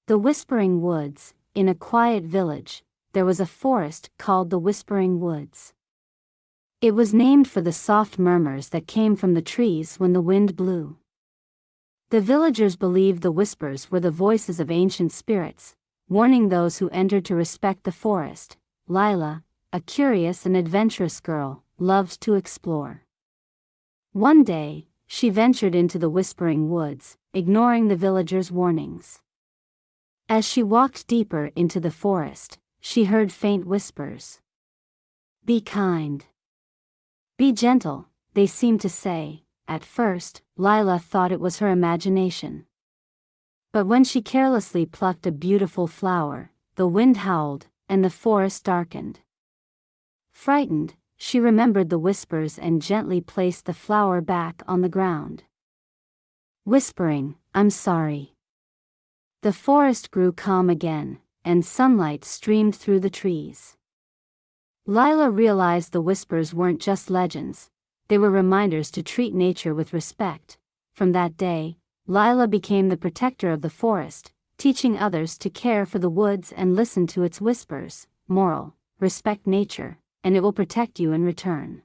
The Whispering Woods. In a quiet village, there was a forest called the Whispering Woods. It was named for the soft murmurs that came from the trees when the wind blew. The villagers believed the whispers were the voices of ancient spirits, warning those who entered to respect the forest. Lila, a curious and adventurous girl, loved to explore. One day, she ventured into the Whispering Woods, ignoring the villagers' warnings. As she walked deeper into the forest, she heard faint whispers. "Be kind. Be gentle," they seemed to say. At first, Lila thought it was her imagination. But when she carelessly plucked a beautiful flower, the wind howled, and the forest darkened. Frightened, she remembered the whispers and gently placed the flower back on the ground. Whispering, "I'm sorry." The forest grew calm again, and sunlight streamed through the trees. Lila realized the whispers weren't just legends, they were reminders to treat nature with respect. From that day, Lila became the protector of the forest, teaching others to care for the woods and listen to its whispers. Moral: respect nature, and it will protect you in return.